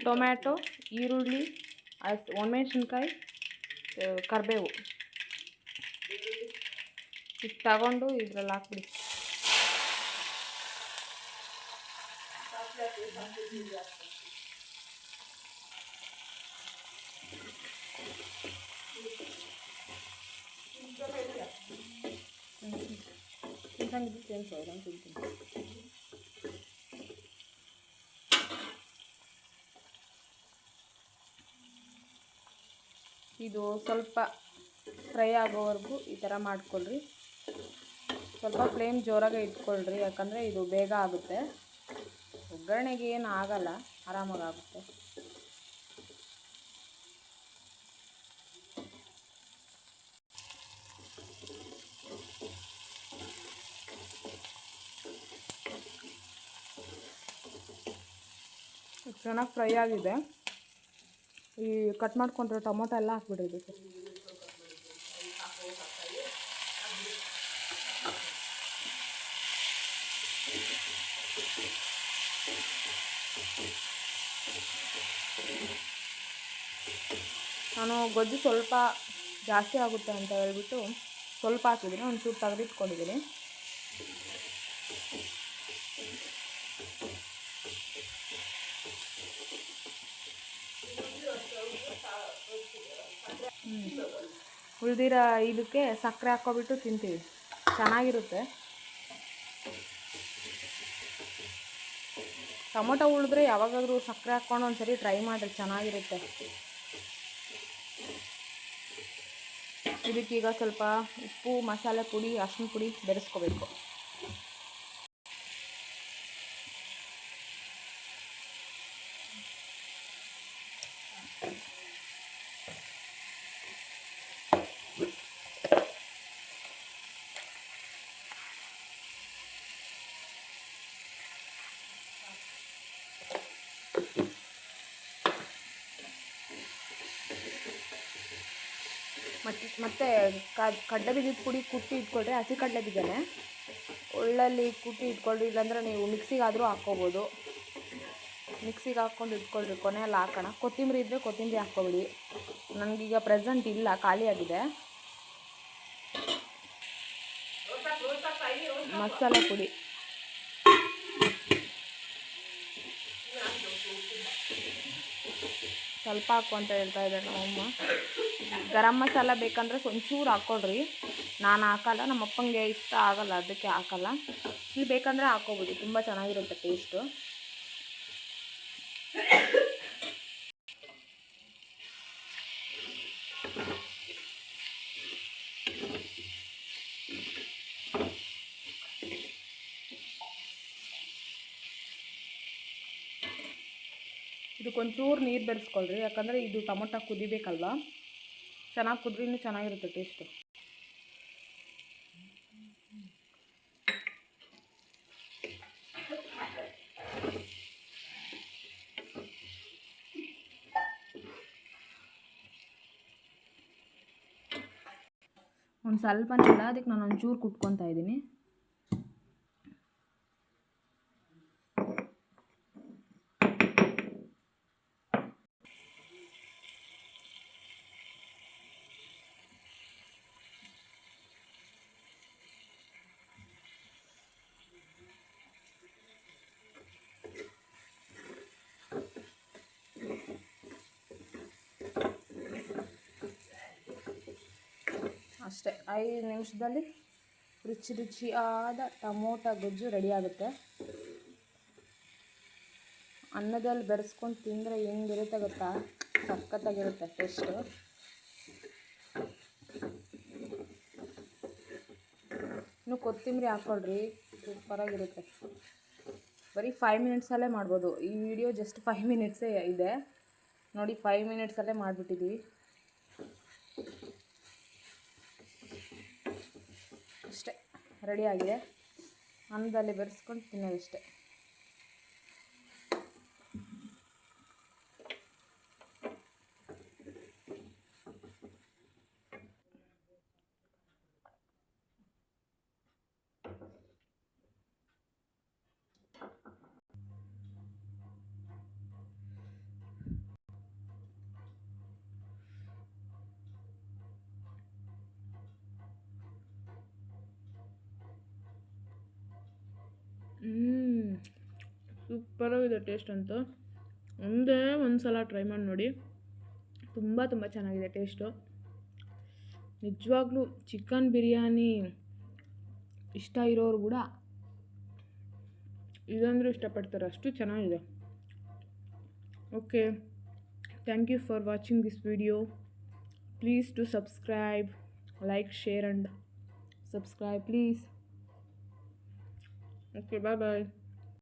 Tomato, ಈರುಳ್ಳಿ, ಒಣಮೆಣಸಿನ್ಕಾಯಿ, ಕರಿಬೇವು ಇದು ತಗೊಂಡು ಇದ್ರಲ್ಲಿ ಹಾಕ್ಬಿಡಿ. ಇದು ಸ್ವಲ್ಪ ಫ್ರೈ ಆಗೋವರೆಗೂ ಈ ಥರ ಮಾಡ್ಕೊಳ್ರಿ. ಸ್ವಲ್ಪ ಫ್ಲೇಮ್ ಜೋರಾಗೆ ಇಟ್ಕೊಳ್ರಿ, ಯಾಕಂದರೆ ಇದು ಬೇಗ ಆಗುತ್ತೆ. ಒಗ್ಗರಣೆಗೆ ಏನು ಆಗಲ್ಲ, ಆರಾಮಾಗಿ ಆಗುತ್ತೆ. ಚೆನ್ನಾಗಿ ಫ್ರೈ ಆಗಿದೆ. ಈ ಕಟ್ ಮಾಡ್ಕೊಂಡ್ರೆ ಟೊಮೊಟೊ ಎಲ್ಲ ಹಾಕ್ಬಿಡ್ರಿ ಇದಕ್ಕೆ. ನಾನು ಗೊಜ್ಜು ಸ್ವಲ್ಪ ಜಾಸ್ತಿ ಆಗುತ್ತೆ ಅಂತ ಹೇಳ್ಬಿಟ್ಟು ಸ್ವಲ್ಪ ಹಾಕಿದ್ದೀನಿ, ಒಂಚೂರು ತೆಗೆದಿಟ್ಕೊಂಡಿದ್ದೀನಿ. ಉಳಿದಿರೋ ಇದಕ್ಕೆ ಸಕ್ಕರೆ ಹಾಕ್ಕೊಬಿಟ್ಟು ತಿಂತೀವಿ, ಚೆನ್ನಾಗಿರುತ್ತೆ. ಟೊಮೊಟೊ ಉಳಿದ್ರೆ ಯಾವಾಗಾದರೂ ಸಕ್ಕರೆ ಹಾಕ್ಕೊಂಡು ಒಂದ್ಸರಿ ಟ್ರೈ ಮಾಡಿರಿ, ಚೆನ್ನಾಗಿರುತ್ತೆ. ಇದಕ್ಕೀಗ ಸ್ವಲ್ಪ ಉಪ್ಪು, ಮಸಾಲೆ ಪುಡಿ, ಅರಿಶಿನ ಪುಡಿ ಬೆರೆಸ್ಕೋಬೇಕು. ಮತ್ತು ಕಡಲೆ ಬೀಜದ ಪುಡಿ ಕುಟ್ಟಿ ಇಟ್ಕೊಳ್ರಿ, ಹಸಿ ಕಡಲೆ ಬೀಜನೇ ಒಳ್ಳಲ್ಲಿ ಕುಟ್ಟಿ ಇಟ್ಕೊಳ್ರಿ. ಇಲ್ಲಾಂದರೆ ನೀವು ಮಿಕ್ಸಿಗಾದರೂ ಹಾಕ್ಕೋಬೋದು. ಮಿಕ್ಸಿಗೆ ಹಾಕ್ಕೊಂಡು ಇಟ್ಕೊಳ್ರಿ, ಕೊನೆಯಲ್ಲಿ ಹಾಕೋಣ. ಕೊತ್ತಂಬರಿ ಇದ್ದರೆ ಕೊತ್ತಂಬರಿ ಹಾಕ್ಕೊಬಿಡಿ. ನನಗೀಗ ಪ್ರೆಸೆಂಟ್ ಇಲ್ಲ, ಖಾಲಿಯಾಗಿದೆ. ಮಸಾಲೆ ಪುಡಿ ಸ್ವಲ್ಪ ಹಾಕು ಅಂತ ಹೇಳ್ತಾ ಇದ್ದಾರೆ ನಮ್ಮಮ್ಮ. ಗರಂ ಮಸಾಲ ಬೇಕಂದರೆ ಒಂಚೂರು ಹಾಕ್ಕೊಳ್ರಿ, ನಾನು ಹಾಕಲ್ಲ, ನಮ್ಮ ಅಪ್ಪಂಗೆ ಇಷ್ಟ ಆಗಲ್ಲ, ಅದಕ್ಕೆ ಹಾಕಲ್ಲ. ಇಲ್ಲಿ ಬೇಕಂದರೆ ಹಾಕ್ಕೊಬೋದು, ತುಂಬ ಚೆನ್ನಾಗಿರುತ್ತೆ ಟೇಸ್ಟು. ಇದಕ್ಕೊಂಚೂರು ನೀರು ಬೆರೆಸ್ಕೊಳ್ರಿ, ಯಾಕಂದರೆ ಇದು ಟೊಮೊಟೊ ಕುದಿಬೇಕಲ್ವ, ಚೆನ್ನಾಗಿ ಕುದ್ರಿನೂ ಚೆನ್ನಾಗಿರುತ್ತೆ ಟೇಸ್ಟು. ಒಂದು ಸ್ವಲ್ಪನೇ ಇಲ್ಲ, ಅದಕ್ಕೆ ನಾನು ಒಂಚೂರು ಕುಟ್ಕೊತಾ ಇದ್ದೀನಿ. ಅಷ್ಟೇ, 5 ನಿಮಿಷದಲ್ಲಿ ರುಚಿಯಾದ ಟೊಮೊಟೊ ಗೊಜ್ಜು ರೆಡಿ ಆಗುತ್ತೆ. ಅನ್ನದಲ್ಲಿ ಬೆರೆಸ್ಕೊಂಡು ತಿಂದರೆ ಹೆಂಗಿರುತ್ತೆ ಗೊತ್ತಾ, ಸಖತ್ತಾಗಿರುತ್ತೆ ಟೇಸ್ಟು. ಇನ್ನು ಕೊತ್ತಂಬರಿ ಹಾಕ್ಕೊಳ್ರಿ, ಸೂಪರಾಗಿರುತ್ತೆ. ಬರೀ 5 ಮಿನಿಟ್ಸಲ್ಲೇ ಮಾಡ್ಬೋದು. ಈ ವಿಡಿಯೋ ಜಸ್ಟ್ 5 ಮಿನಿಟ್ಸೇ ಇದೆ ನೋಡಿ, 5 ಮಿನಿಟ್ಸಲ್ಲೇ ಮಾಡಿಬಿಟ್ಟಿದ್ದೀವಿ. ಅಷ್ಟೇ, ರೆಡಿಯಾಗಿದೆ. ಅನ್ನದಲ್ಲಿ ಬೆರೆಸ್ಕೊಂಡು ತಿನ್ನೋದಷ್ಟೇ. ಸೂಪರಾಗಿದೆ ಟೇಸ್ಟ್ ಅಂತೂ. ಒಂದೇ ಒಂದು ಸಲ ಟ್ರೈ ಮಾಡಿ ನೋಡಿ, ತುಂಬ ಚೆನ್ನಾಗಿದೆ ಟೇಸ್ಟು. ನಿಜವಾಗ್ಲೂ ಚಿಕನ್ ಬಿರಿಯಾನಿ ಇಷ್ಟ ಇರೋರು ಕೂಡ ಇದಂದರೂ ಇಷ್ಟಪಡ್ತಾರೆ, ಅಷ್ಟು ಚೆನ್ನಾಗಿದೆ. Okay, thank you for watching this video. Please to subscribe, like, share and subscribe please. Okay, bye.